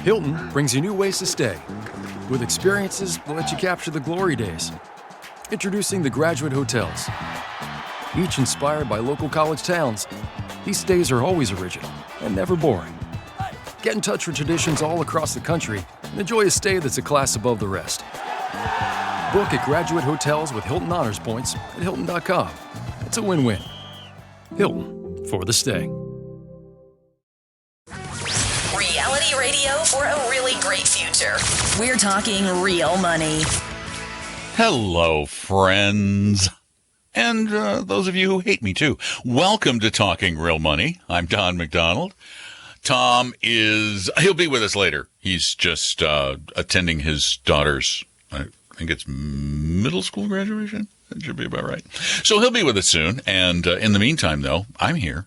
Hilton brings you new ways to stay, with experiences that let you capture the glory days. Introducing the Graduate Hotels. Each inspired by local college towns, these stays are always original and never boring. Get in touch with traditions all across the country and enjoy a stay that's a class above the rest. Book at Graduate Hotels with Hilton Honors Points at Hilton.com. It's a win-win. Hilton, for the stay. Reality radio for a really great future. We're talking real money. Hello, friends. And those of you who hate me, too. Welcome to Talking Real Money. I'm Don McDonald. Tom he'll be with us later. He's just attending his daughter's, I think it's middle school graduation. That should be about right. So he'll be with us soon. And in the meantime, though, I'm here.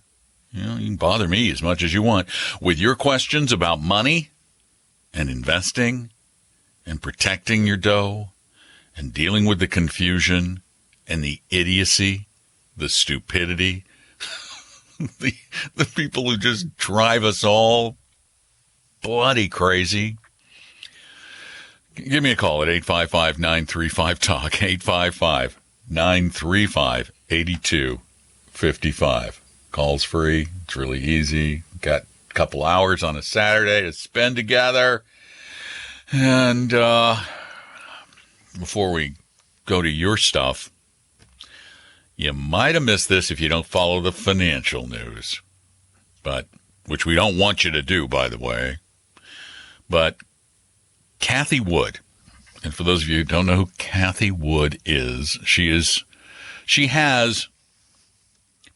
You can bother me as much as you want with your questions about money and investing and protecting your dough and dealing with the confusion and the idiocy, the stupidity, the people who just drive us all bloody crazy. Give me a call at 855-935-TALK, 855-935-8255. Call's free. It's really easy. Got a couple hours on a Saturday to spend together. And before we go to your stuff, you might have missed this if you don't follow the financial news, which we don't want you to do, by the way. But Cathie Wood, and for those of you who don't know who Cathie Wood is, she has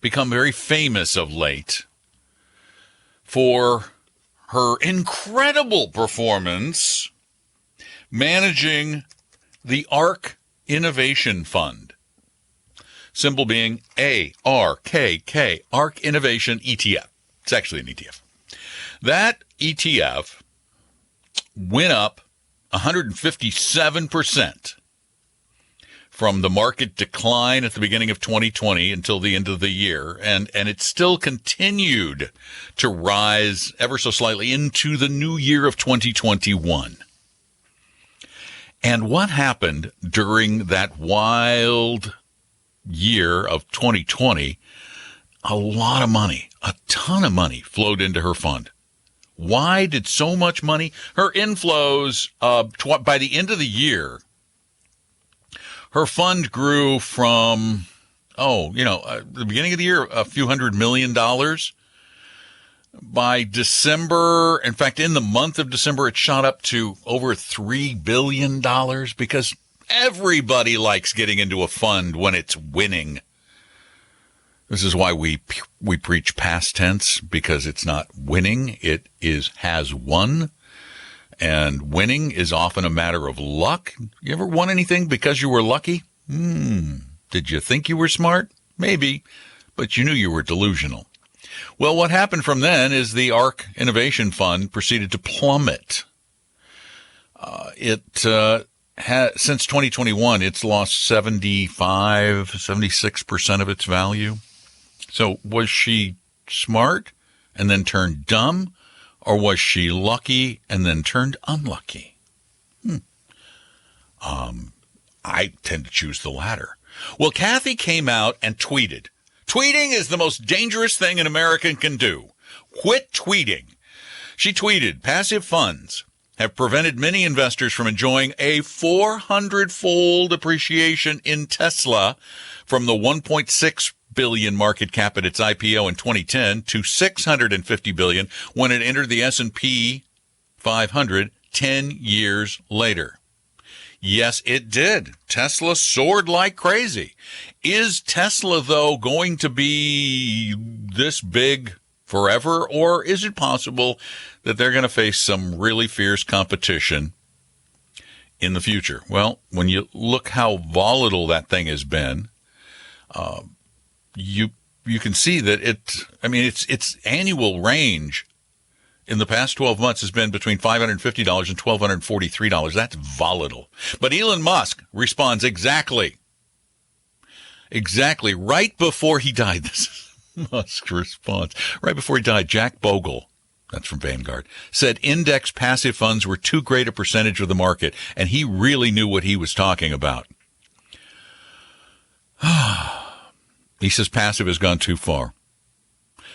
become very famous of late for her incredible performance managing the ARK Innovation Fund. Symbol being ARKK, ARK Innovation ETF. It's actually an ETF. That ETF went up 157% from the market decline at the beginning of 2020 until the end of the year. And it still continued to rise ever so slightly into the new year of 2021. And what happened during that wild year of 2020, a lot of money, a ton of money flowed into her fund. Why did so much money? Her inflows, by the end of the year, her fund grew from, the beginning of the year, a few $100 million. By December, in fact, in the month of December, it shot up to over $3 billion because everybody likes getting into a fund when it's winning. This is why we preach past tense, because it's not winning. It has won. And winning is often a matter of luck. You ever won anything because you were lucky? Did you think you were smart? Maybe, but you knew you were delusional. Well, what happened from then is the ARK Innovation Fund proceeded to plummet. Since 2021, it's lost 76% of its value. So was she smart and then turned dumb, or was she lucky and then turned unlucky? I tend to choose the latter. Well, Cathie came out and tweeted. Tweeting is the most dangerous thing an American can do. Quit tweeting. She tweeted, passive funds have prevented many investors from enjoying a 400-fold appreciation in Tesla from the 1.6 billion market cap at its IPO in 2010 to 650 billion when it entered the S&P 500 10 years later. Yes, it did. Tesla soared like crazy. Is Tesla, though, going to be this big forever, or is it possible that they're going to face some really fierce competition in the future? Well, when you look how volatile that thing has been, you can see that its annual range in the past 12 months has been between $550 and $1,243. That's volatile. But Elon Musk responds exactly right before he died. This is Musk's response. Right before he died, Jack Bogle that's from Vanguard, said index passive funds were too great a percentage of the market, and he really knew what he was talking about. He says passive has gone too far.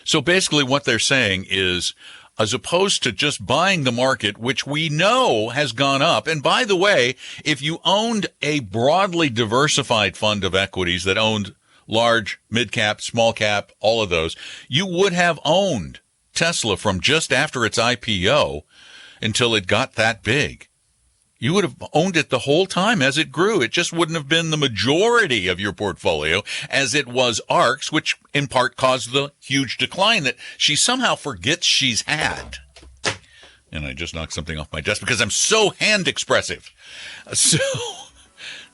So basically what they're saying is, as opposed to just buying the market, which we know has gone up. And by the way, if you owned a broadly diversified fund of equities that owned large, mid-cap, small-cap, all of those, you would have owned Tesla from just after its IPO until it got that big. You would have owned it the whole time as it grew. It just wouldn't have been the majority of your portfolio as it was ARK's, which in part caused the huge decline that she somehow forgets she's had. And I just knocked something off my desk because I'm so hand expressive. So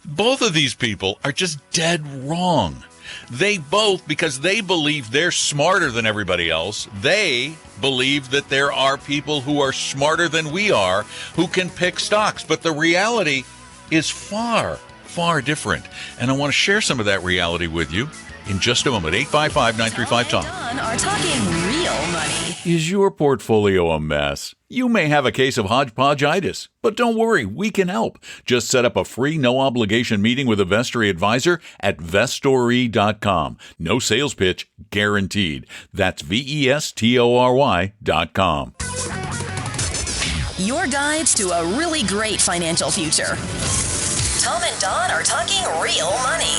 both of these people are just dead wrong. They both, because they believe they're smarter than everybody else, they believe that there are people who are smarter than we are who can pick stocks. But the reality is far, far different. And I want to share some of that reality with you in just a moment. 855-935-TALK. Tom and Don are talking real money. Is your portfolio a mess? You may have a case of hodgepodgeitis, but don't worry, we can help. Just set up a free, no-obligation meeting with a Vestory advisor at Vestory.com. No sales pitch guaranteed. That's Vestory.com. Your guides to a really great financial future. Tom and Don are talking real money.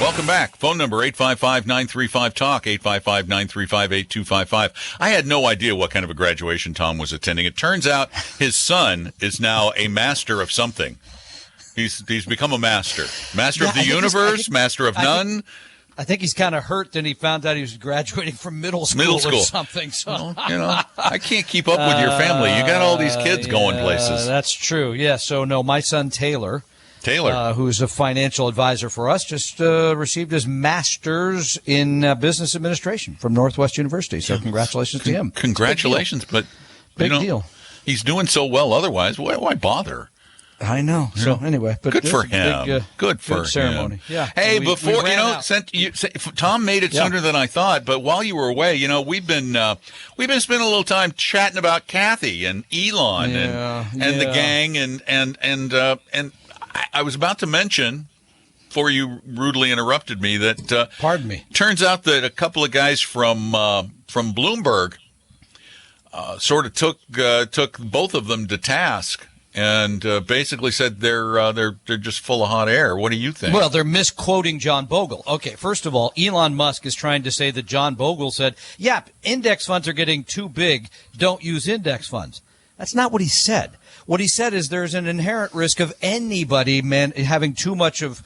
Welcome back. Phone number 855-935-TALK, 855-935-8255. I had no idea what kind of a graduation Tom was attending. It turns out his son is now a master of something. He's become a master. Master of the universe, master of none. I think he's kind of hurt that he found out he was graduating from middle school. Or something. So. Well, I can't keep up with your family. You got all these kids going places. That's true. Yeah. So, no, my son Taylor, who's a financial advisor for us, just received his master's in business administration from Northwest University. So congratulations to him. Congratulations. But big deal. He's doing so well otherwise. Why bother? I know. So anyway, but good for him. Good ceremony. Him. Yeah. Hey, before Tom made it sooner than I thought. But while you were away, we've been spending a little time chatting about Kathy and Elon and the gang and I was about to mention, before you rudely interrupted me, that pardon me. Turns out that a couple of guys from Bloomberg sort of took both of them to task and basically said they're just full of hot air. What do you think? Well, they're misquoting John Bogle. Okay, first of all, Elon Musk is trying to say that John Bogle said, "Yeah, index funds are getting too big. Don't use index funds." That's not what he said. What he said is there's an inherent risk of anybody having too much of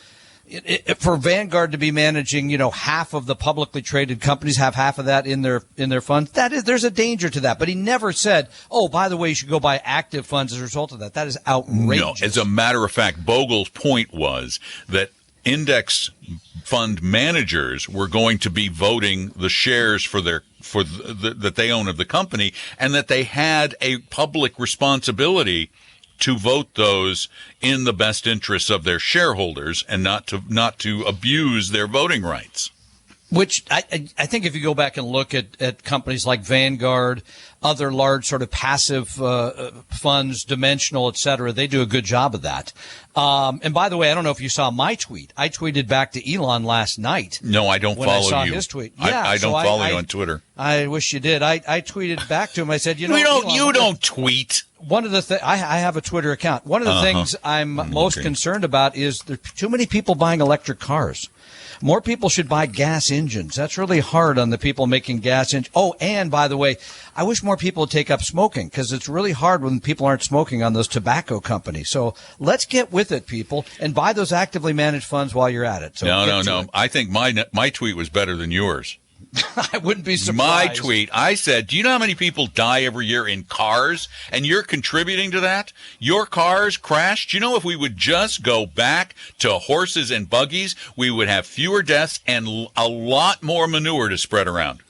for Vanguard to be managing, half of the publicly traded companies have half of that in their funds. There's a danger to that. But he never said, "Oh, by the way, you should go buy active funds as a result of that." That is outrageous. No, as a matter of fact, Bogle's point was that index fund managers were going to be voting the shares that they own of the company, and that they had a public responsibility to vote those in the best interests of their shareholders and not to abuse their voting rights. Which I think if you go back and look at companies like Vanguard, other large sort of passive funds, Dimensional, et cetera, they do a good job of that. And by the way, I don't know if you saw my tweet. I tweeted back to Elon last night. No, I don't follow you. When I saw his tweet. Yeah, I don't follow you on Twitter. I wish you did. I tweeted back to him. I said, you don't tweet. One of the things, I have a Twitter account. One of the things I'm most concerned about is there's too many people buying electric cars. More people should buy gas engines. That's really hard on the people making gas engines. Oh, and by the way, I wish more people would take up smoking because it's really hard when people aren't smoking on those tobacco companies. So let's get with it, people, and buy those actively managed funds while you're at it. So no. I think my tweet was better than yours. I wouldn't be surprised. My tweet, I said, do you know how many people die every year in cars? And you're contributing to that? Your cars crash? Do you know if we would just go back to horses and buggies, we would have fewer deaths and a lot more manure to spread around?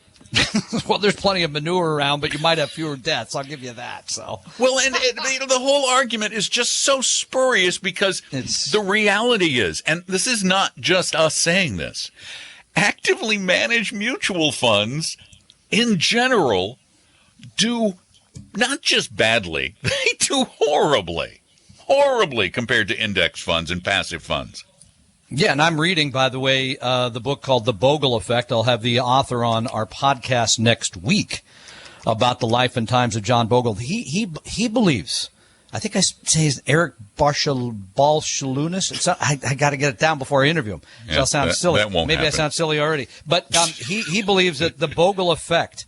Well, there's plenty of manure around, but you might have fewer deaths. I'll give you that. So, well, and the whole argument is just so spurious because the reality is, and this is not just us saying this, actively managed mutual funds in general do not just badly, they do horribly compared to index funds and passive funds. Yeah, and I'm reading, by the way, the book called The Bogle Effect. I'll have the author on our podcast next week about the life and times of John Bogle. He believes, I think I say his Eric Balshalunas. I got to get it down before I interview him. So Yeah, I'll sound silly. that won't Maybe happen. I sound silly already. But he believes that the Bogle Effect,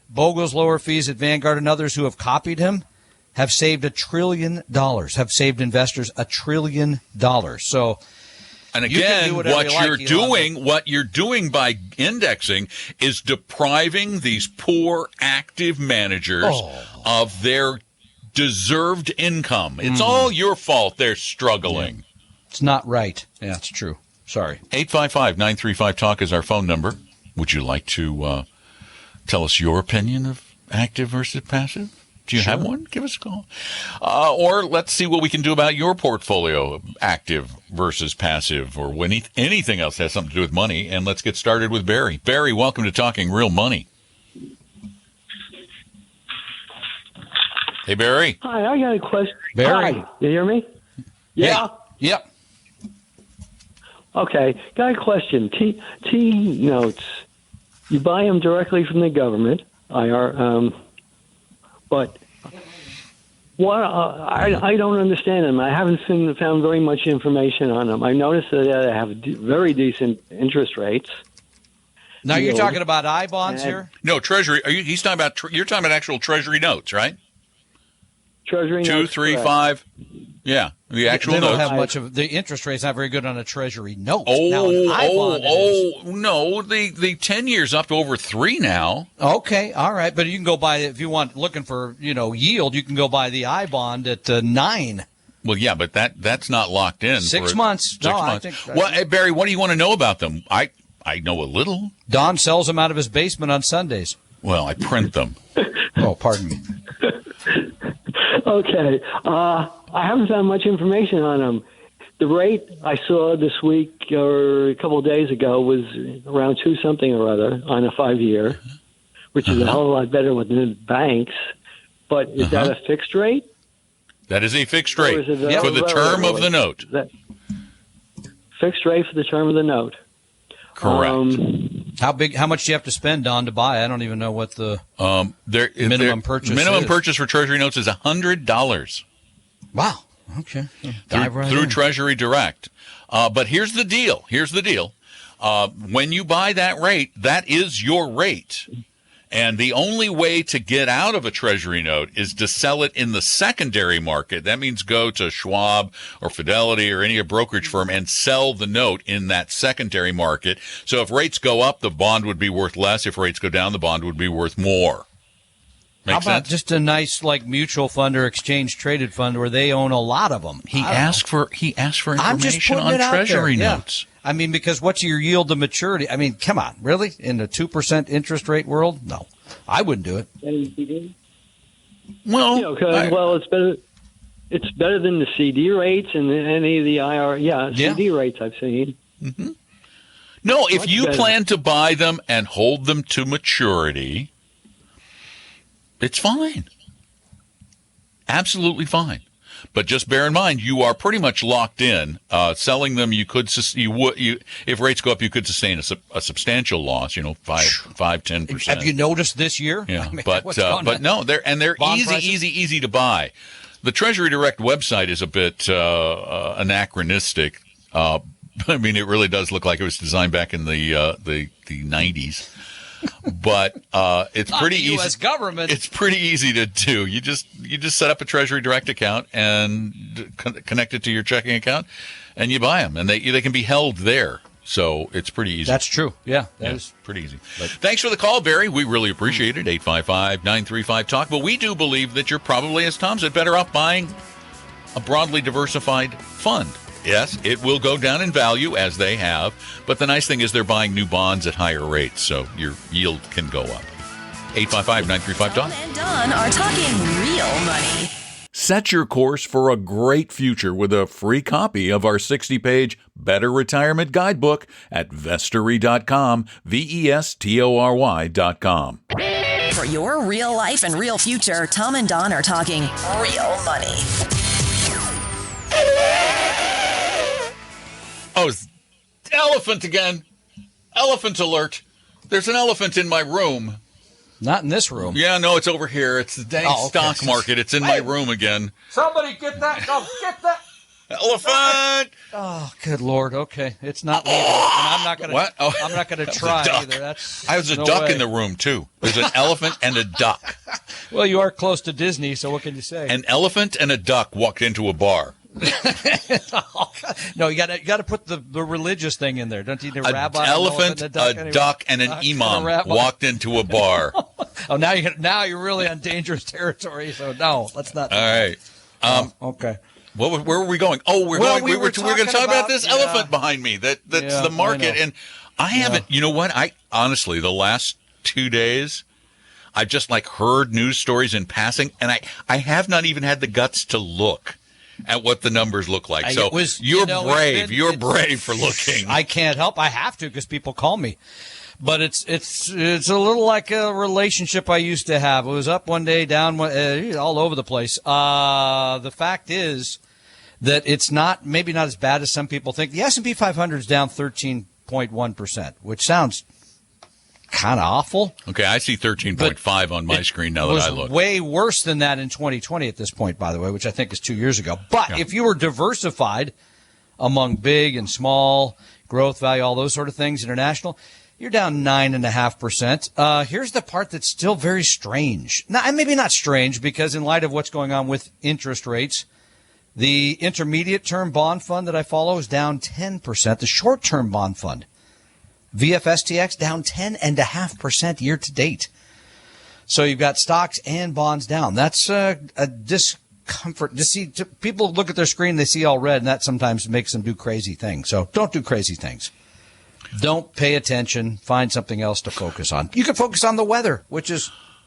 Bogle's lower fees at Vanguard and others who have copied him, have saved $1 trillion, have saved investors $1 trillion. So, and you can again, do whatever what you're doing by indexing is depriving these poor active managers of their deserved income. It's all your fault they're struggling. it's not right. Yeah, it's true. Sorry. 855-935-TALK is our phone number. Would you like to tell us your opinion of active versus passive? Do you have one? Give us a call. Or let's see what we can do about your portfolio, active versus passive, or anything else that has something to do with money. And let's get started with Barry. Barry, welcome to Talking Real Money. Hey, Barry. Hi, I got a question. Barry. Hi, you hear me? Yeah. Yep. Okay, got a question. T notes. You buy them directly from the government, but what I don't understand them. I haven't found very much information on them. I noticed that they have very decent interest rates. Now you're Yield. talking about I bonds here? No, Treasury. He's talking about. You're talking about actual Treasury notes, right? Treasury 2, notes, 3, correct. 5. Yeah, the actual They don't notes. have much of the interest rate's not very good on a Treasury note. Now, an I bond it is. No, the 10 years up to over 3 now. Okay, all right, but you can go buy if you want looking for yield. You can go buy the I bond at 9. Well, yeah, but that's not locked in. 6 for months. 6 No, I months. think- Well, hey, Barry, what do you want to know about them? I know a little. Don sells them out of his basement on Sundays. Well, I print them. Oh, pardon me. Okay, I haven't found much information on them. The rate I saw this week or a couple of days ago was around 2 something or other on a 5-year, which is a hell of a lot better than the banks. But is that a fixed rate? That is a fixed Or rate is it for the term of the note. That fixed rate for the term of the note. Correct. How much do you have to spend, Don, to buy? I don't even know what the Minimum purchase is. purchase for Treasury notes is $100. Wow. Okay. Dive right through in. Treasury Direct. But here's the deal. When you buy that rate, that is your rate. And the only way to get out of a Treasury note is to sell it in the secondary market. That means go to Schwab or Fidelity or any brokerage firm and sell the note in that secondary market. So if rates go up, the bond would be worth less. If rates go down, the bond would be worth more. Make How about sense? just a nice mutual fund or exchange traded fund where they own a lot of them? He asked for I'm just information putting on it out Treasury there. Yeah. notes. I mean, because what's your yield to maturity? I mean, come on, really? In the 2% interest rate world? No, I wouldn't do it. Well, It's better. It's better than the CD rates and any of the IR. CD rates I've seen. no, if much you better. plan to buy them and hold them to maturity, it's fine. Absolutely fine. But just bear in mind, you are pretty much locked in. Selling them, if rates go up, you could sustain a substantial loss. 5-10%. Have you noticed this year? Yeah, I mean, but what's going on? no, they're Bond easy, prices? easy to buy. The Treasury Direct website is a bit anachronistic. I mean, it really does look like it was designed back in the 90s. But it's Not pretty the easy. U.S. government. It's pretty easy to do. You just set up a Treasury Direct account and connect it to your checking account, and you buy them, and they can be held there. So it's pretty easy. That's true. Yeah, that is. Pretty easy. Thanks for the call, Barry. We really appreciate it. 855-935-TALK. But we do believe that you're probably, as Tom said, better off buying a broadly diversified fund. Yes, it will go down in value as they have, but the nice thing is they're buying new bonds at higher rates, so your yield can go up. 855-935-TALK. Tom and Don are talking real money. Set your course for a great future with a free copy of our 60-page Better Retirement Guidebook at vestory.com, vestory.com. For your real life and real future, Tom and Don are talking real money. Oh, it's elephant again. Elephant alert. There's an elephant in my room. Not in this room. Yeah, no, it's over here. It's the dang stock market. It's in my room again. Somebody get that. No, get that. Elephant! Oh, good Lord. Okay. It's not legal. And I'm not going to. What? Oh, I'm not going to that was a try duck. either. That's I was a no duck way. in the room, too. There's an elephant and a duck. Well, you are close to Disney, so what can you say? An elephant and a duck walked into a bar. No, you got to put the religious thing in there. Don't you need a rabbi? An elephant, and a duck, and an imam walked into a bar. Oh, now you're really on dangerous territory. So no, let's not. All right. Okay. Where were we going? Oh, we were going to talk about this yeah. elephant behind me. That's Yeah, the market, I know. and I haven't. You know what? I honestly, the last 2 days, I've just heard news stories in passing, and I have not even had the guts to look at what the numbers look like. So you're brave. You're brave for looking. I can't help. I have to because people call me. But it's a little like a relationship I used to have. It was up one day, down one, all over the place. The fact is that it's maybe not as bad as some people think. The S&P 500 is down 13.1%, which sounds kind of awful. Okay, I see 13.5 on my screen now that I look. It was way worse than that in 2020 at this point, by the way, which I think is 2 years ago. But if you were diversified among big and small, growth value, all those sort of things, international, you're down 9.5%. Here's the part that's still very strange. Now, maybe not strange because in light of what's going on with interest rates, the intermediate term bond fund that I follow is down 10%. The short term bond fund, VFSTX, down 10.5% year to date. So you've got stocks and bonds down. That's a discomfort. People look at their screen, they see all red, and that sometimes makes them do crazy things. So don't do crazy things. Don't pay attention. Find something else to focus on. You can focus on the weather,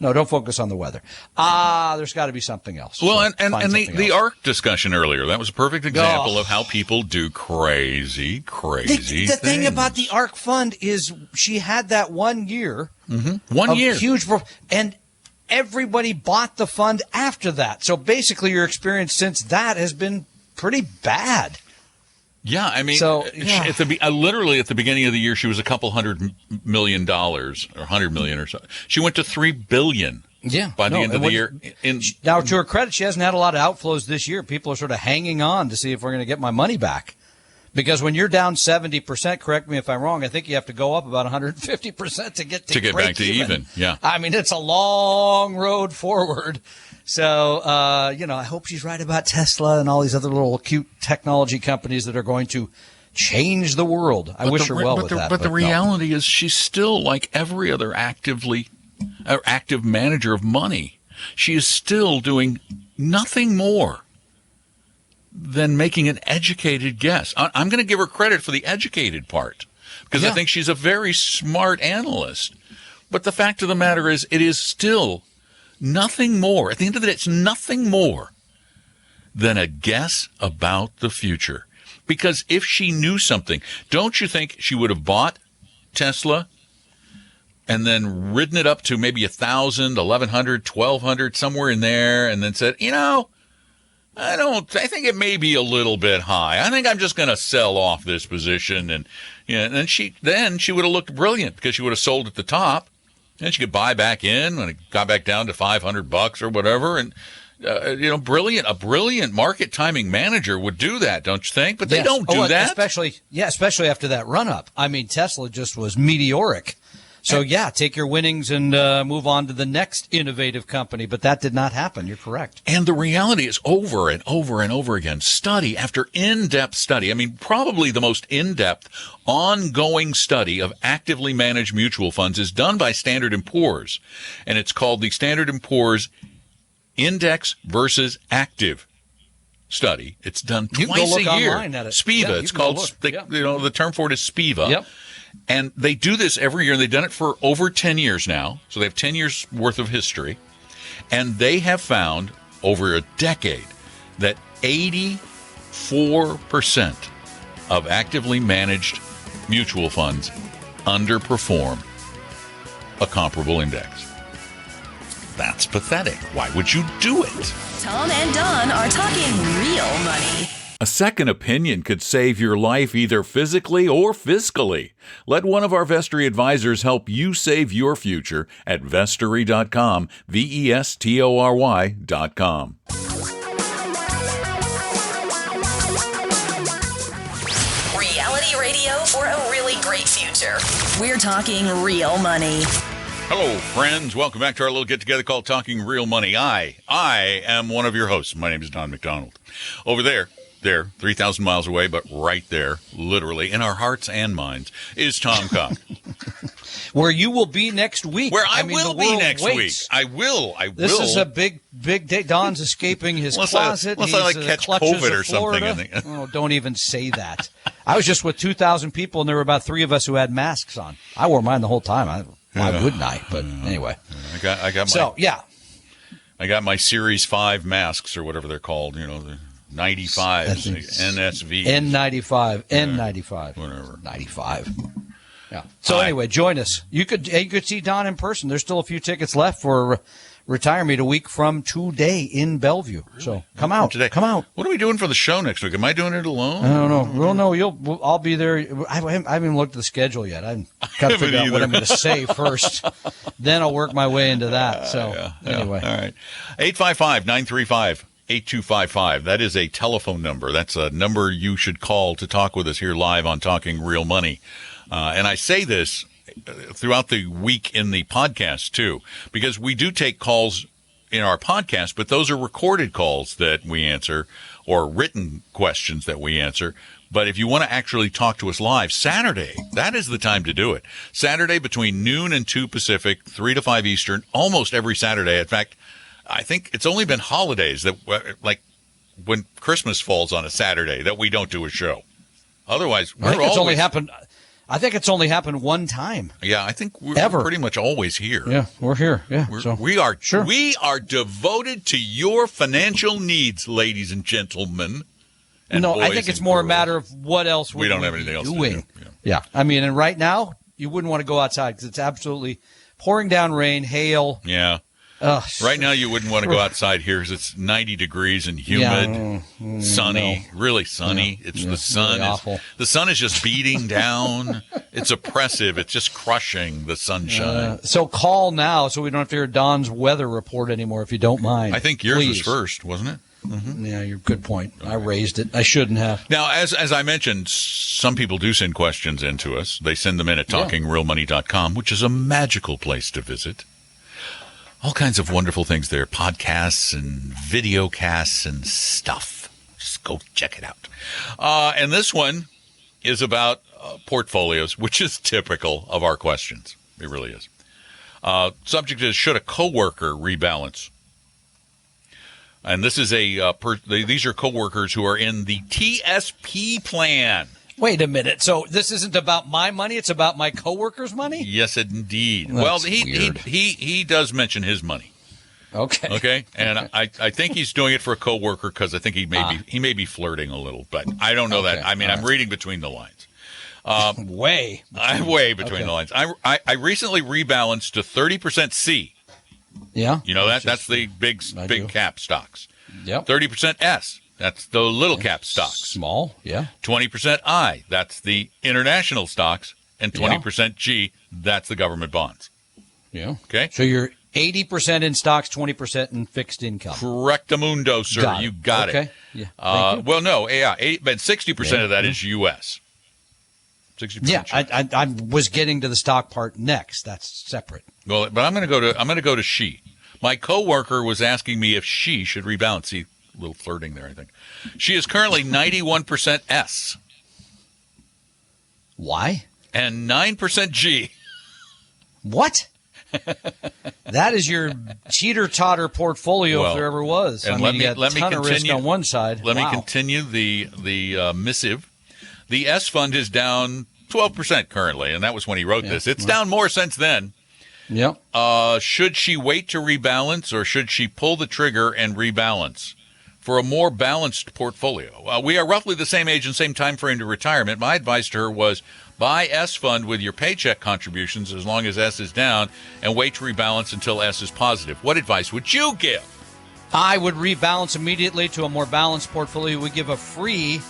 don't focus on the weather. There's got to be something else. Well, So and find the something else. ARC discussion earlier, that was a perfect example of how people do crazy The thing about the ARC fund is she had that 1 year. Mm-hmm. 1 year. Huge, and everybody bought the fund after that. So basically your experience since that has been pretty bad. Yeah, I mean, literally at the beginning of the year, she was a couple $100 million or $100 million or so. She went to $3 billion. By the end of the year. Now, to her credit, she hasn't had a lot of outflows this year. People are sort of hanging on to see if we're going to get my money back. Because when you're down 70%, correct me if I'm wrong, I think you have to go up about 150% to get back to even. Yeah. I mean, it's a long road forward. So, I hope she's right about Tesla and all these other little cute technology companies that are going to change the world. I wish her well with that. But the reality is she's still like every other active manager of money. She is still doing nothing more than making an educated guess. I'm going to give her credit for the educated part because I think she's a very smart analyst. But the fact of the matter is it is still nothing more. At the end of the day, it's nothing more than a guess about the future. Because if she knew something, don't you think she would have bought Tesla and then ridden it up to maybe 1,000, 1,100, 1,200, somewhere in there, and then said, I think it may be a little bit high. I think I'm just going to sell off this position. And then she would have looked brilliant because she would have sold at the top. And she could buy back in when it got back down to $500 or whatever. And, a brilliant market timing manager would do that, don't you think? But they don't do that. Especially after that run up. I mean, Tesla just was meteoric. So, take your winnings and move on to the next innovative company. But that did not happen. You're correct. And the reality is over and over and over again, study after in-depth study. I mean, probably the most in-depth ongoing study of actively managed mutual funds is done by Standard & Poor's. And it's called the Standard & Poor's Index versus Active study. It's done twice a year. SPIVA. It's called, the term for it is SPIVA. Yep. And they do this every year, and they've done it for over 10 years now. So they have 10 years worth of history. And they have found over a decade that 84% of actively managed mutual funds underperform a comparable index. That's pathetic. Why would you do it? Tom and Don are talking real money. A second opinion could save your life either physically or fiscally. Let one of our Vestory advisors help you save your future at Vestory.com, Vestory.com. Reality radio for a really great future. We're talking real money. Hello, friends. Welcome back to our little get-together called Talking Real Money. I am one of your hosts. My name is Don McDonald. Over there, 3,000 miles away, but right there, literally, in our hearts and minds, is Tom Cock. Where you will be next week. Where I will be next week. I will. This is a big day. Don's escaping his closet. Unless I catch COVID or something. Oh, don't even say that. I was just with 2,000 people, and there were about 3 of us who had masks on. I wore mine the whole time. Why wouldn't I? But anyway. I got my, so, yeah. I got my Series 5 masks or whatever they're called, the 95s, NSV. N95. Whatever. 95. Yeah. So anyway, join us. You could see Don in person. There's still a few tickets left for Retire Meet a week from today in Bellevue. So come out. Come out. What are we doing for the show next week? Am I doing it alone? I don't know. Well, no, I'll be there. I haven't even looked at the schedule yet. I've got to figure out what I'm going to say first. Then I'll work my way into that. So anyway. All right. 855-935-8255. That is a telephone number. That's a number you should call to talk with us here live on Talking Real Money. And I say this throughout the week in the podcast, too, because we do take calls in our podcast, but those are recorded calls that we answer or written questions that we answer. But if you want to actually talk to us live, Saturday, that is the time to do it. Saturday between noon and 2 Pacific, 3 to 5 Eastern, almost every Saturday. In fact, I think it's only been holidays that, like when Christmas falls on a Saturday, that we don't do a show. Otherwise, I think it's only happened one time. Yeah, I think we're pretty much always here. Yeah, we're here. Yeah, we are devoted to your financial needs, ladies and gentlemen. And I think it's more a matter of what else we don't have anything else doing. To do. Yeah, I mean, and right now you wouldn't want to go outside because it's absolutely pouring down rain, hail. Yeah. Right now, you wouldn't want to go outside here because it's 90 degrees and humid, sunny, really sunny. The sun. Really awful. The sun is just beating down. It's oppressive. It's just crushing the sunshine. So call now so we don't have to hear Don's weather report anymore, if you don't mind. I think yours was first, wasn't it? Mm-hmm. Yeah, you're good point. I raised it. I shouldn't have. Now, as I mentioned, some people do send questions in to us. They send them in at talkingrealmoney.com, which is a magical place to visit. All kinds of wonderful things there, podcasts and video casts and stuff. Just go check it out. And this one is about portfolios, which is typical of our questions. It really is. Subject is, should a coworker rebalance? And this is these are coworkers who are in the TSP plan. Wait a minute. So this isn't about my money; it's about my coworkers' money. Yes, indeed. That's he does mention his money. Okay, and I think he's doing it for a coworker because I think he may be flirting a little, but I don't know that. I mean, I'm reading between the lines. Way between the lines. I recently rebalanced to 30% C. Yeah, you know that's the big cap stocks. Yep. 30% S. That's the little cap stocks. Small, yeah. 20% I, that's the international stocks, and 20% G, that's the government bonds. Yeah. Okay. So you're 80% in stocks, 20% in fixed income. Correctamundo, sir. You got it. Okay. Yeah. Well, no, but 60% of that is U.S. 60%. Yeah, I was getting to the stock part next. That's separate. Well, but I'm going to go to she. My coworker was asking me if she should rebalance. See, a little flirting there, I think. She is currently 91% S. Why? And 9% G. What? That is your cheater-totter portfolio if there ever was. And let me continue risk on one side. Let me continue the missive. The S fund is down 12% currently, and that was when he wrote this. It's down more since then. Yep. Should she wait to rebalance, or should she pull the trigger and rebalance for a more balanced portfolio? We are roughly the same age and same time frame to retirement. My advice to her was Buy S Fund with your paycheck contributions as long as S is down and wait to rebalance until S is positive. What advice would you give? I would rebalance immediately to a more balanced portfolio. We give a free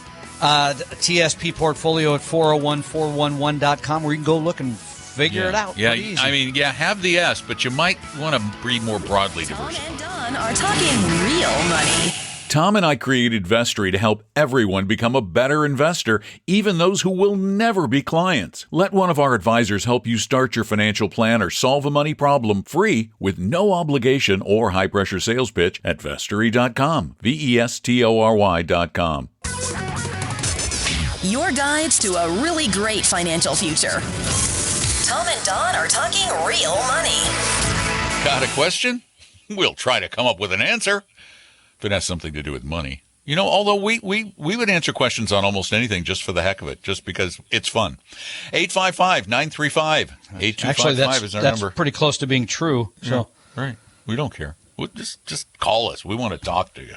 TSP portfolio at 401411.com where you can go look and figure it out. Yeah, Pretty easy. I mean, have the S, but you might want to be more broadly Tom diversified. and Don are talking real money. Tom and I created Vestory to help everyone become a better investor, even those who will never be clients. Let one of our advisors help you start your financial plan or solve a money problem free with no obligation or high-pressure sales pitch at Vestory.com, Vestory.com. Your guides to a really great financial future. Tom and Don are talking real money. Got a question? We'll try to come up with an answer. If it has something to do with money. You know, although we would answer questions on almost anything just for the heck of it, just because it's fun. 855-935-8255 Actually, is our that's number. pretty close to being true. So Right. We don't care. We'll just call us. We want to talk to you.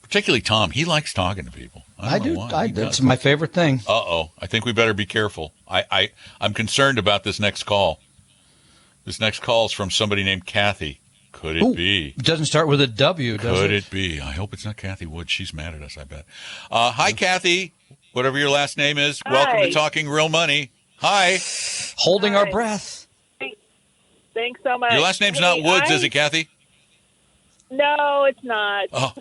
Particularly Tom. He likes talking to people. I don't do. know why. He That's does. my favorite thing. Uh-oh. I think we better be careful. I'm concerned about this next call. This next call is from somebody named Kathy. Could it be? It doesn't start with a W, does Could it? it be? I hope it's not Kathy Wood. She's mad at us, I bet. Hi, Kathy. Whatever your last name is. Hi. Welcome to Talking Real Money. Hi. Holding our Hi. breath. Thanks so much. Your last name's not Woods, is it, Kathy? No, it's not. Oh,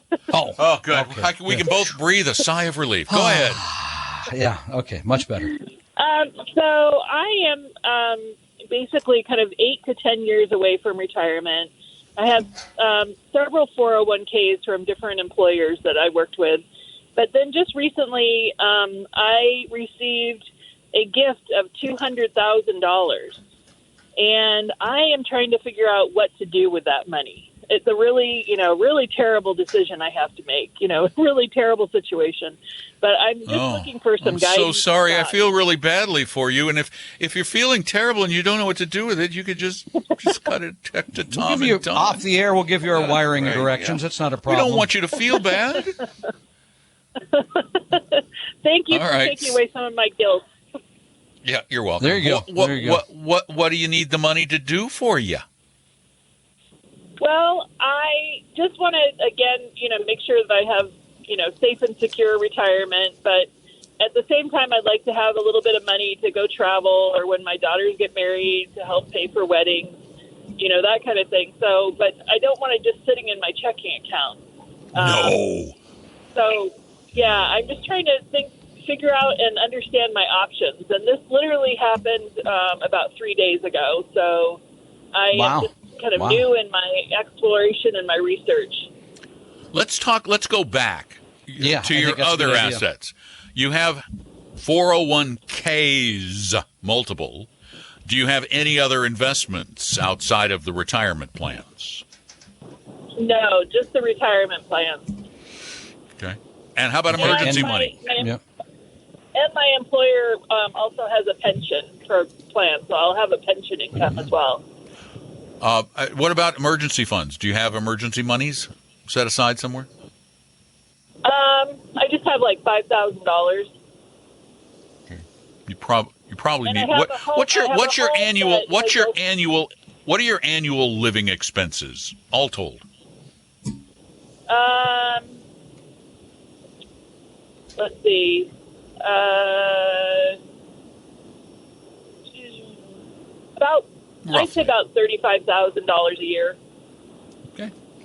Oh, good. Okay, We can both breathe a sigh of relief. Go ahead. yeah. Okay, much better. So I am basically kind of 8 to 10 years away from retirement. I have several 401ks from different employers that I worked with. But then just recently, I received a gift of $200,000. And I am trying to figure out what to do with that money. It's a really, really terrible decision I have to make, really terrible situation. But I'm just looking for some guidance. I'm so sorry. I feel really badly for you. And if you're feeling terrible and you don't know what to do with it, you could just cut it to Tom Give you, and Tom. off the air, we'll give you our wiring right, directions. yeah. That's not a We problem. don't want you to feel bad. Thank you All for right. taking away some of my guilt. Yeah, you're welcome. There you go. There you go. What do you need the money to do for you? Well, I just want to, again, make sure that I have, safe and secure retirement. But at the same time, I'd like to have a little bit of money to go travel or when my daughters get married to help pay for weddings, that kind of thing. So, but I don't want it just sitting in my checking account. No. So, yeah, I'm just trying to figure out and understand my options. And this literally happened about 3 days ago. So I am just kind of new in my exploration and my research. Let's go back to I your think that's a other good idea. assets. You have 401ks, multiple. Do you have any other investments outside of the retirement plans? No, just the retirement plans. Okay. And how about emergency money? Yep. And my employer also has a pension for plan, so I'll have a pension income as well. What about emergency funds? Do you have emergency monies set aside somewhere? I just have like $5,000. You probably And need I have a home- I have what's a your home annual that what's I your go- annual what are your annual living expenses all told? Let's see. I'd say about $35,000 a year.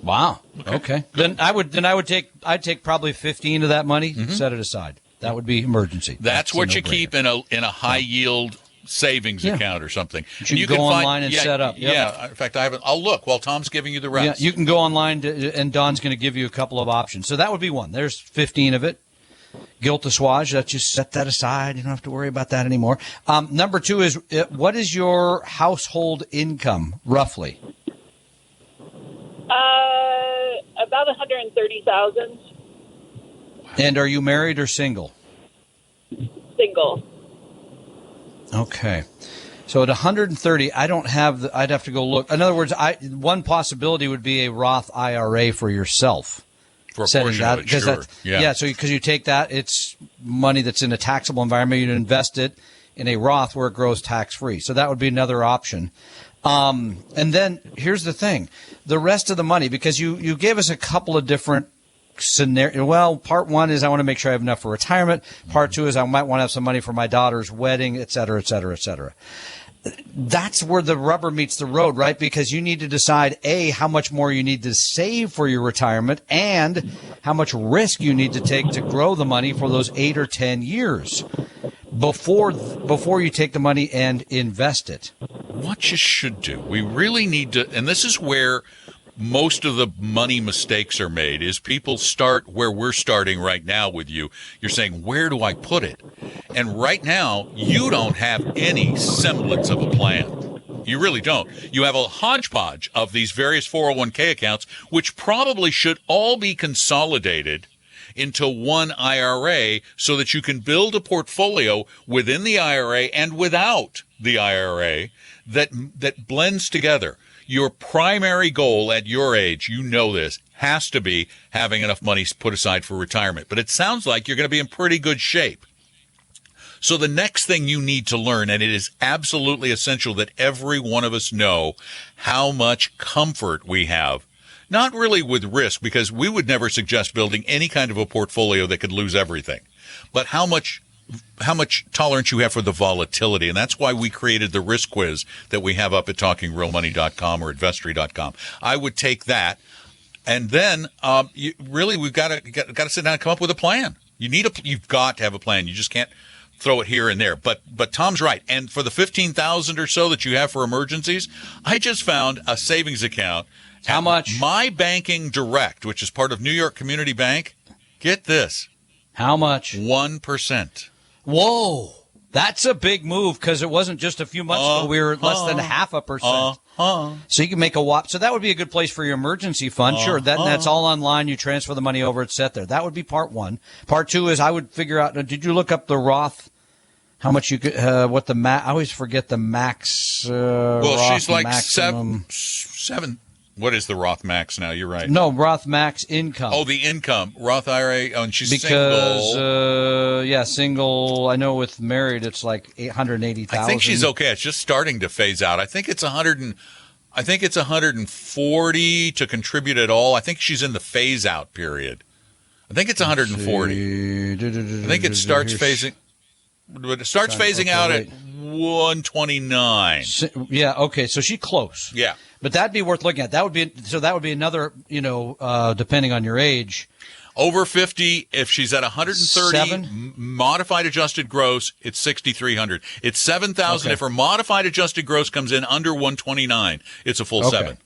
Wow. Okay. Then I'd take probably 15 of that money, set it aside. That would be emergency. That's a what you no-brainer. keep in a high yield savings account or something. You can go online and set up. Yep. Yeah. In fact, I haven't. I'll look while Tom's giving you the Yeah, rest. you can go online and Don's going to give you a couple of options. So that would be one. There's 15 of it. Guilt assuage, let's just set that aside. You don't have to worry about that anymore. Number two is, what is your household income, roughly? About $130,000. And are you married or single? Single. Okay. So at 130, I don't have I'd have to go look. In other words, one possibility would be a Roth IRA for yourself. For a Setting portion that, of it, because sure. that's, so because you take that, it's money that's in a taxable environment, you invest it, in a Roth where it grows tax-free. So that would be another option. And then here's the thing. The rest of the money, because you gave us a couple of different scenario. Well, part one is I want to make sure I have enough for retirement. Part two is I might want to have some money for my daughter's wedding, et cetera, et cetera, et cetera. That's where the rubber meets the road, right? Because you need to decide, A, how much more you need to save for your retirement and how much risk you need to take to grow the money for those 8 or 10 years before you take the money and invest it. What you should do, we really need to, and this is where most of the money mistakes are made, is people start where we're starting right now with you. You're saying, where do I put it? And right now, you don't have any semblance of a plan. You really don't. You have a hodgepodge of these various 401k accounts, which probably should all be consolidated into one IRA so that you can build a portfolio within the IRA and without the IRA that blends together. Your primary goal at your age, you know this, has to be having enough money put aside for retirement. But it sounds like you're going to be in pretty good shape. So the next thing you need to learn, and it is absolutely essential that every one of us know how much comfort we have. Not really with risk, because we would never suggest building any kind of a portfolio that could lose everything. But how much tolerance you have for the volatility. And that's why we created the risk quiz that we have up at talkingrealmoney.com or investory.com. I would take that. And then, we've got to sit down and come up with a plan. You've got to have a plan. You just can't throw it here and there. But Tom's right. And for the $15,000 or so that you have for emergencies, I just found a savings account. How much? My Banking Direct, which is part of New York Community Bank. Get this. How much? 1%. Whoa, that's a big move, because it wasn't just a few months ago. We were less than 0.5%. So you can make a whop. So that would be a good place for your emergency fund. Sure, that's all online. You transfer the money over. It's set there. That would be part one. Part two is I would figure out. Did you look up the Roth? How much you could? What the I always forget the max. Roth she's like maximum. seven. What is the Roth Max now? You're right. No, Roth Max income. Oh, the income. Roth IRA. Oh, and she's single. Single. I know with married, it's like 880,000. I think she's okay. It's just starting to phase out. I think it's 140 to contribute at all. I think she's in the phase out period. I think it's 140. I think it starts phasing. It starts phasing out at 129. Yeah. Okay. So she's close. Yeah. But that'd be worth looking at. That would be another, depending on your age. Over 50, if she's at 130 7? Modified adjusted gross, it's 6,300. It's 7,000. Okay. If her modified adjusted gross comes in under 129, it's a full 7.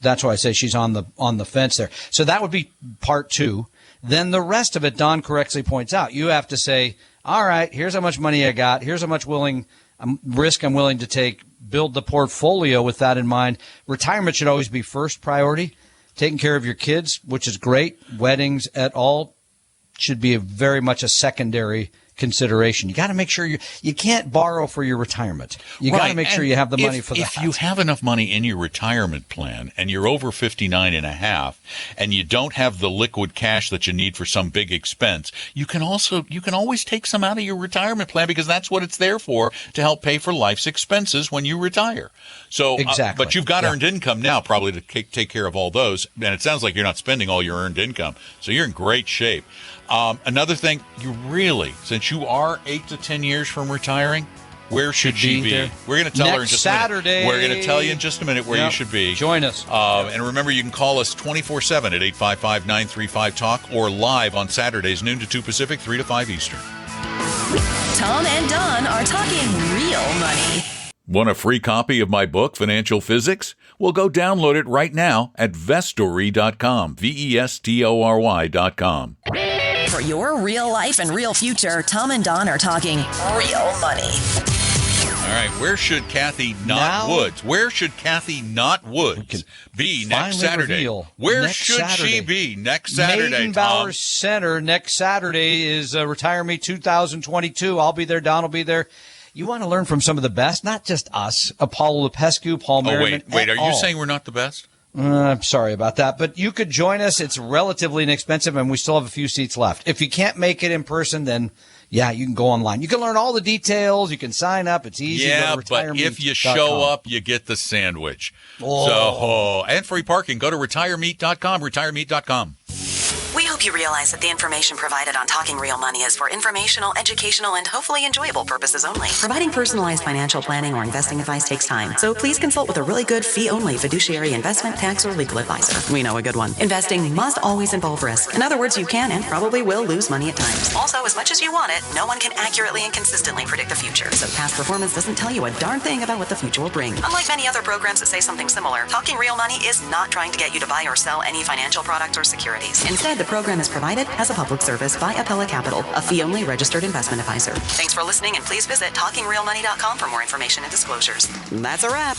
That's why I say she's on the fence there. So that would be part two. Then the rest of it, Don correctly points out, you have to say, all right, here's how much money I got. Here's how much risk I'm willing to take. Build the portfolio with that in mind. Retirement should always be first priority. Taking care of your kids, which is great. Weddings et al. Should be very much a secondary consideration. You got to make sure you can't borrow for your retirement. You got to make sure you have the money for that. If you have enough money in your retirement plan and you're over 59 and a half and you don't have the liquid cash that you need for some big expense, you can always take some out of your retirement plan, because that's what it's there for, to help pay for life's expenses when you retire. So, exactly. But you've got earned income now probably to take care of all those. And it sounds like you're not spending all your earned income. So you're in great shape. Another thing, since you are 8 to 10 years from retiring, where should she be? There. We're going to tell her in just Saturday. a minute. We're going to tell you in just a minute where you should be. Join us. And remember, you can call us 24/7 at 855-935-TALK or live on Saturdays, noon to 2 Pacific, 3 to 5 Eastern. Tom and Don are talking real money. Want a free copy of my book, Financial Physics? Well, go download it right now at Vestory.com, Vestory.com. For your real life and real future, Tom and Don are talking real money. All right, where should Kathy Woods be next Saturday? Where should she be next Saturday, Maidenbauer Tom? Center next Saturday is Retire Me 2022. I'll be there. Don will be there. You want to learn from some of the best, not just us. Apollo Lupescu, Paul Merriman. Wait, are you saying we're not the best? I'm sorry about that, but you could join us. It's relatively inexpensive, and we still have a few seats left. If you can't make it in person, then yeah, you can go online. You can learn all the details. You can sign up. It's easy. Yeah, but if you show up, you get the sandwich. And free parking. Go to retiremeet.com, retiremeet.com. We hope you realize that the information provided on Talking Real Money is for informational, educational, and hopefully enjoyable purposes only. Providing personalized financial planning or investing advice takes time, so please consult with a really good fee-only fiduciary investment, tax, or legal advisor. We know a good one. Investing must always involve risk. In other words, you can and probably will lose money at times. Also, as much as you want it, no one can accurately and consistently predict the future, so past performance doesn't tell you a darn thing about what the future will bring. Unlike many other programs that say something similar, Talking Real Money is not trying to get you to buy or sell any financial products or securities. Instead, the program is provided as a public service by Apella Capital, a fee-only registered investment advisor. Thanks for listening, and please visit TalkingRealMoney.com for more information and disclosures. That's a wrap.